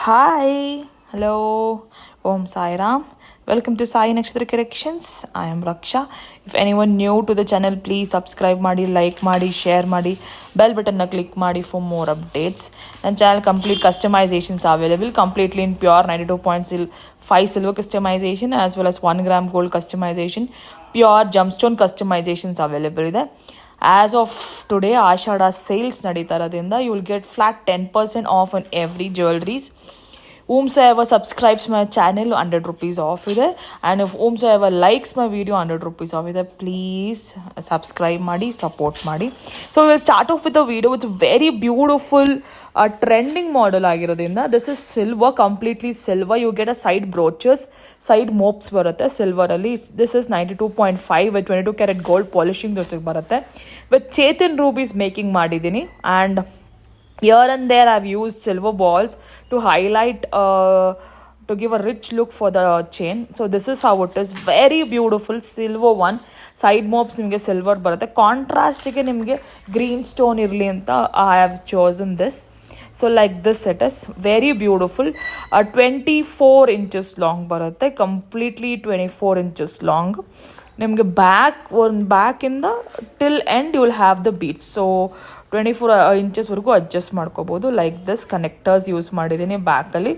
Hi, hello, Om Sai Ram. Welcome to Sai Nakshatra Corrections. I am Raksha. If anyone new to the channel, please subscribe ಮಾಡಿ, like ಮಾಡಿ, share ಮಾಡಿ, bell button na click ಮಾಡಿ for more updates. And channel complete customizations available completely in pure 92.5 silver customization as well as 1 gram gold customization. Pure gemstone customizations available ಇದೆ. As of today, Ashada sales ನಡೀತಾ ಇರೋದ್ರಿಂದ you will get flat 10% off on every jewelries. Whomsoever subscribes my channel, 100 rupees off ಇದೆ. And if whomsoever likes my video, 100 rupees off ಇದೆ. Please subscribe ಮಾಡಿ, support ಮಾಡಿ. So we'll start off with a video with a very beautiful trending model ಆಗಿರೋದ್ರಿಂದ this is silver, completely silver. You get a side brooches, side mopes ಬರುತ್ತೆ silver ಅಲ್ಲಿ. This is 92.5 with 22 karat gold polishing ಜೊತೆಗೆ ಬರುತ್ತೆ. With Chetan rubies making ಮಾಡಿದ್ದೀನಿ. And here and there I've used silver balls to highlight to give a rich look for the chain. So this is how it is. Very beautiful silver one. Side mopes ನಿಮಗೆ silver ಬರುತ್ತೆ. ಕಾಂಟ್ರಾಸ್ಟಿಗೆ ನಿಮಗೆ green stone ಇರಲಿ ಅಂತ I have chosen this. So like this it is. Very beautiful. 24 inches long ಬರುತ್ತೆ. Completely 24 inches long. ನಿಮಗೆ ಬ್ಯಾಕಿಂದ till end you will have the beads. So 24 ಇಂಚಸ್ವರೆಗೂ adjust ಮಾಡ್ಕೋಬೋದು. ಲೈಕ್ ದಿಸ್ ಕನೆಕ್ಟರ್ಸ್ ಯೂಸ್ ಮಾಡಿದ್ದೀನಿ ಬ್ಯಾಕಲ್ಲಿ.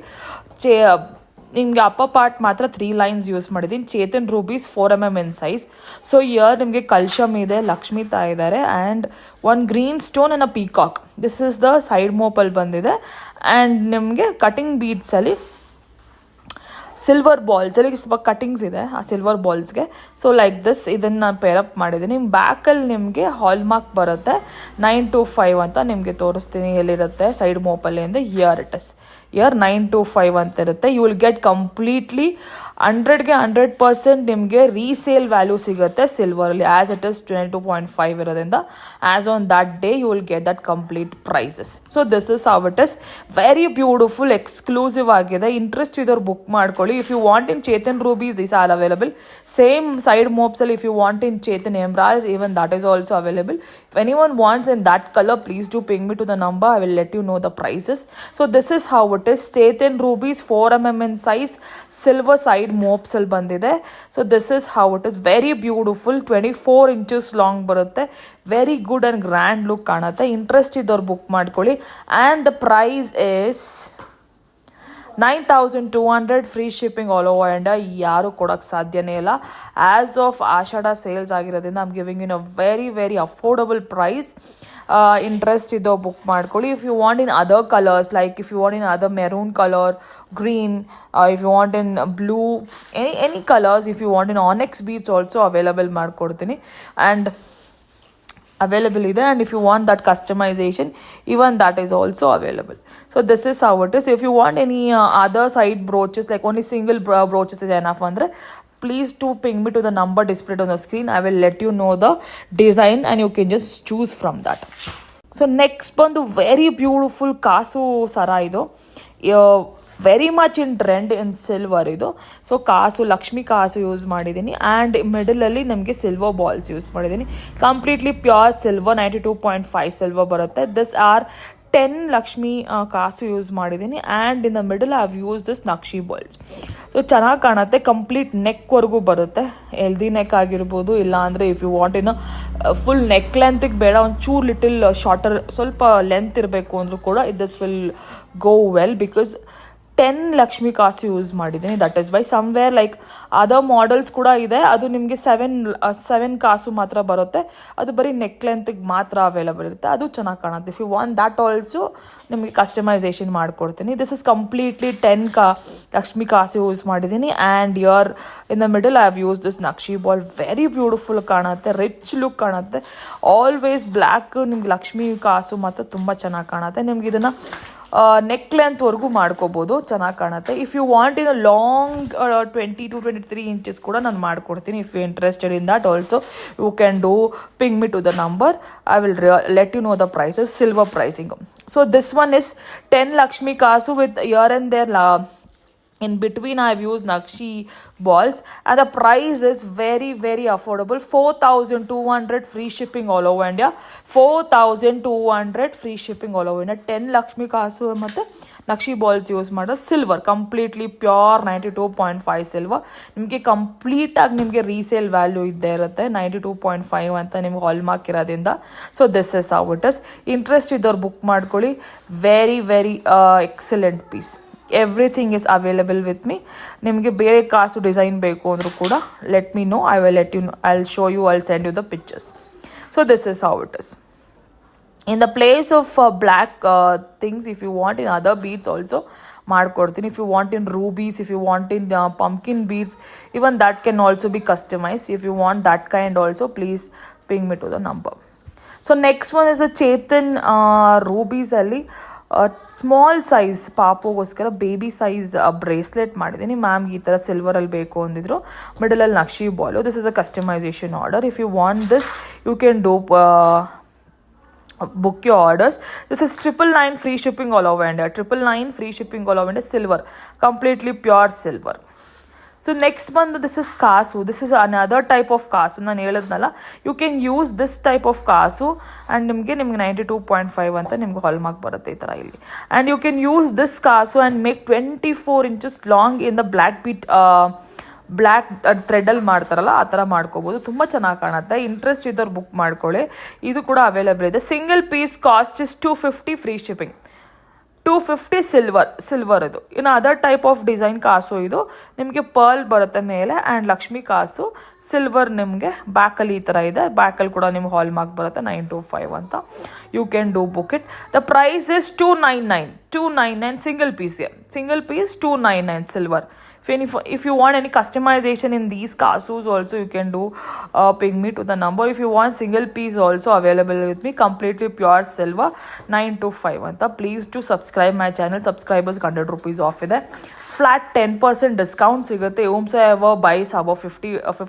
ನಿಮಗೆ ಅಪ್ಪರ್ ಪಾರ್ಟ್ ಮಾತ್ರ 3 lines use ಮಾಡಿದ್ದೀನಿ. Chetan rubies 4 mm in size. So ear ನಿಮಗೆ ಕಲ್ಶಮ್ ಇದೆ, ಲಕ್ಷ್ಮೀ ತಾಯಿ ಇದ್ದಾರೆ and 1 green stone and a peacock. This is the side ಮೋಪಲ್ಲಿ ಬಂದಿದೆ. ಆ್ಯಂಡ್ ನಿಮಗೆ ಕಟಿಂಗ್ ಬೀಡ್ಸಲ್ಲಿ ಸಿಲ್ವರ್ ಬಾಲ್ಸಲ್ಲಿ ಸ್ವಲ್ಪ ಕಟಿಂಗ್ಸ್ ಇದೆ ಆ ಸಿಲ್ವರ್ ಬಾಲ್ಸ್ಗೆ. ಸೊ ಲೈಕ್ ದಿಸ್ ಇದನ್ನು ನಾನು ಪೇರಪ್ ಮಾಡಿದ್ದೀನಿ. ಬ್ಯಾಕಲ್ಲಿ ನಿಮಗೆ ಹಾಲ್ಮಾರ್ಕ್ ಬರುತ್ತೆ 925 ಅಂತ ನಿಮಗೆ ತೋರಿಸ್ತೀನಿ ಎಲ್ಲಿರುತ್ತೆ ಸೈಡ್ ಮೋಪಲ್ಲಿ ಅಂದರೆ ಇಯರ್ ಇಟ್ ಇಸ್. ಇಯರ್ 925 ಅಂತ ಇರುತ್ತೆ. ಯು ವಿಲ್ ಗೆಟ್ ಕಂಪ್ಲೀಟ್ಲಿ 100ಗೆ 100% ನಿಮಗೆ ರೀಸೇಲ್ ವ್ಯಾಲ್ಯೂ ಸಿಗುತ್ತೆ ಸಿಲ್ವರಲ್ಲಿ. ಆ್ಯಸ್ ಇಟ್ ಇಸ್ 22.5 ಇರೋದ್ರಿಂದ as on that day you will get that complete prices. So this is how it is. Very beautiful, exclusive ಆಗಿದೆ. Interest ಇದ್ದವ್ರು book ಮಾಡ್ಕೊಳ್ಳಿ. If you want in Chetan rubies is all available. Same side ಮೋಪ್ಸಲ್ಲಿ if you want in Chetan emeralds even that is also available. If any one wants in that colour please do ping me to the number. I will let you know the prices. So this is how it is. Chetan rubies 4 mm in size, silver side ಮೋಪ್ಸ್ ಅಲ್ಲಿ ಬಂದಿದೆ. So this is how it is. Very beautiful. 24 inches long ಬರುತ್ತೆ. Very good and grand look ಕಾಣುತ್ತೆ. Interest ಇದ್ದವ್ರು book ಮಾಡ್ಕೊಳ್ಳಿ. And the price is 9,200. Free shipping all over India. ಯಾರು ಕೊಡೋಕ್ಕೆ ಸಾಧ್ಯನೇ ಇಲ್ಲ. ಆ್ಯಸ್ ಆಫ್ ಆಷಾಢ ಸೇಲ್ಸ್ ಆಗಿರೋದ್ರಿಂದ I'm giving in a very very affordable price. Interest ಇದ್ದೋ ಬುಕ್ ಮಾಡ್ಕೊಳ್ಳಿ. If you want in other colours, like if you want in other maroon colour, green, if you want in blue, any colours, if you want in onyx beads also available ಮಾಡ್ಕೊಡ್ತೀನಿ. And available ಇದೆ. and if you want that customization even that is also available. So this is how it is. If you want any other side brooches, like only single brooches is enough andre, please do ping me to the number displayed on the screen. I will let you know the design and you can just choose from that. So next ಬಂದು very beautiful ಕಾಸು ಸರ. ಇದು very much in trend in silver ಇದು. So ಕಾಸು, ಲಕ್ಷ್ಮಿ ಕಾಸು use ಮಾಡಿದ್ದೀನಿ. And ಮಿಡಲಲ್ಲಿ ನಮಗೆ silver balls use ಮಾಡಿದ್ದೀನಿ. Completely pure silver 92.5 silver ಬರುತ್ತೆ. ದಿಸ್ ಆರ್ 10 ಲಕ್ಷ್ಮಿ ಕಾಸು ಯೂಸ್ ಮಾಡಿದ್ದೀನಿ. And in the middle I have use this Naqvi balls. So ಚೆನ್ನಾಗಿ ಕಾಣುತ್ತೆ. ಕಂಪ್ಲೀಟ್ ನೆಕ್ವರೆಗೂ ಬರುತ್ತೆ. ಹೆಲ್ದಿ ನೆಕ್ ಆಗಿರ್ಬೋದು, ಇಲ್ಲ ಅಂದರೆ ಇಫ್ ಯು ವಾಂಟ್ ಇನ್ನು ಫುಲ್ ನೆಕ್ ಲೆಂತಿಗೆ ಬೇಡ, ಒಂದು ಚೂರು ಲಿಟಲ್ ಶಾರ್ಟರ್ ಸ್ವಲ್ಪ ಲೆಂತ್ ಇರಬೇಕು ಅಂದರೂ ಕೂಡ this will go well. Because 10 Lakshmi ಕಾಸು ಯೂಸ್ ಮಾಡಿದ್ದೀನಿ. That is why somewhere like other models ಕೂಡ ಇದೆ, ಅದು ನಿಮಗೆ 7 ಕಾಸು ಮಾತ್ರ ಬರುತ್ತೆ. ಅದು ಬರೀ ನೆಕ್ ಲೆಂತಿಗೆ ಮಾತ್ರ ಅವೈಲಬಲ್ ಇರುತ್ತೆ. ಅದು ಚೆನ್ನಾಗಿ ಕಾಣುತ್ತೆ. If you want that also ನಿಮಗೆ ಕಸ್ಟಮೈಸೇಷನ್ ಮಾಡಿಕೊಡ್ತೀನಿ. ದಿಸ್ ಇಸ್ ಕಂಪ್ಲೀಟ್ಲಿ 10 ಲಕ್ಷ್ಮಿ ಕಾಸು ಯೂಸ್ ಮಾಡಿದ್ದೀನಿ. And ear in the middle I have use this ನಕ್ಷಿ ಬಾಲ್. ವೆರಿ ಬ್ಯೂಟಿಫುಲ್ ಕಾಣುತ್ತೆ, ರಿಚ್ ಲುಕ್ ಕಾಣುತ್ತೆ. ಆಲ್ವೇಸ್ ಬ್ಲ್ಯಾಕ್ ನಿಮ್ಗೆ ಲಕ್ಷ್ಮಿ ಕಾಸು ಮಾತ್ರ ತುಂಬ ಚೆನ್ನಾಗಿ ಕಾಣುತ್ತೆ. ನಿಮ್ಗೆ ಇದನ್ನು ನೆಕ್ ಲೆಂತ್ವರೆಗೂ ಮಾಡ್ಕೋಬೋದು, ಚೆನ್ನಾಗಿ ಕಾಣುತ್ತೆ. If you want in a long 20 to 23 inches ಕೂಡ ನಾನು ಮಾಡ್ಕೊಡ್ತೀನಿ. If you interested in that also you can do ping me to the number. I will let you know the prices, silver pricing. So this one is 10 Lakshmi ಕಾಸು with ear and there In between I've used Nakshi balls, and the price is very very affordable. 4,200 free shipping all over India. 4,200 free shipping all over India. 10 Lakshmi Kasu ಮತ್ತೆ Naqvi balls use ಮಾಡೋ silver, completely pure 92.5 silver. ನಿಮಗೆ ಕಂಪ್ಲೀಟಾಗಿ ನಿಮಗೆ resale value ಇದ್ದೇ ಇರುತ್ತೆ. 92.5 ಅಂತ ನಿಮ್ಗೆ hallmark ಇರೋದ್ರಿಂದ. So this is how it is. Interest ಇದ್ದವ್ರು ಬುಕ್ ಮಾಡ್ಕೊಳ್ಳಿ. Very very excellent piece. Everything is available with me. ನಿಮಗೆ ಬೇರೆ ಕಾಸು ಡಿಸೈನ್ ಬೇಕು ಅಂದರೂ ಕೂಡ let me know. I will let you know. I will show you. I will send you the pictures. So this is how it is. In the place of black things, if you want in other beads also ಮಾಡ್ಕೊಡ್ತೀನಿ. If you want in rubies, if you want in pumpkin beads, even that can also be customized. If you want that kind also, please ping me to the number. So next one is a Chetan rubies ಅಲ್ಲಿ small size ಪಾಪುಗೋಸ್ಕರ baby size bracelet ಮಾಡಿದ್ದೀನಿ. ಮ್ಯಾಮ್ಗೆ ಈ ಥರ ಸಿಲ್ವರಲ್ಲಿ ಬೇಕು ಅಂದಿದ್ರು. ಮಿಡಲಲ್ಲಿ ನಕ್ಷಿ ball. This is a customisation order. If you want this you can do book your orders. This is 999 free shipping all over India. 999 free shipping all over India. Silver, completely pure silver. So next one, this is kasu. This is another type of kasu. ನಾನು ಹೇಳಿದ್ನಲ್ಲ, you can use this type of kasu and ನಿಮಗೆ 92.5 ಅಂತ ನಿಮ್ಗೆ hallmark ಬರುತ್ತೆ ಈ ಥರ ಇಲ್ಲಿ. And you can use this kasu and make 24 inches long in the black bead black ಥ್ರೆಡಲ್ಲಿ ಮಾಡ್ತಾರಲ್ಲ ಆ ಥರ ಮಾಡ್ಕೋಬೋದು. ತುಂಬ ಚೆನ್ನಾಗಿ ಕಾಣುತ್ತೆ. ಇಂಟ್ರೆಸ್ಟ್ ಇದ್ದವ್ರು ಬುಕ್ ಮಾಡ್ಕೊಳ್ಳಿ. ಇದು ಕೂಡ ಅವೈಲೇಬಲ್ ಇದೆ. Single piece cost is 250 free shipping. 250 silver ಇದು. ಇನ್ನು ಅದರ್ ಟೈಪ್ ಆಫ್ ಡಿಸೈನ್ ಕಾಸು ಇದು. ನಿಮಗೆ ಪರ್ಲ್ ಬರುತ್ತೆ ಮೇಲೆ ಆ್ಯಂಡ್ ಲಕ್ಷ್ಮಿ ಕಾಸು ಸಿಲ್ವರ್ ನಿಮಗೆ ಬ್ಯಾಕಲ್ಲಿ ಈ ಥರ ಇದೆ. ಬ್ಯಾಕಲ್ಲಿ ಕೂಡ ನಿಮ್ಗೆ ಹಾಲ್ಮಾರ್ಕ್ ಬರುತ್ತೆ 925 ಅಂತ. You can do book it. The price is 299 single piece 299 silver. If you want any customization in these kasus also, you can do ping me to the number. If you want single piece also available with me, completely pure silver 925 anta. Please do subscribe my channel. Subscribers 100 rupees off ಇದೆ. Flat 10% discount ಸಿಗುತ್ತೆ. whomsoever buys above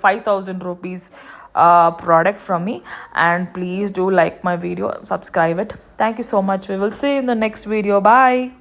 5,000 rupees product from me. And please do like my video, subscribe it. Thank you so much. We will see you in the next video. Bye.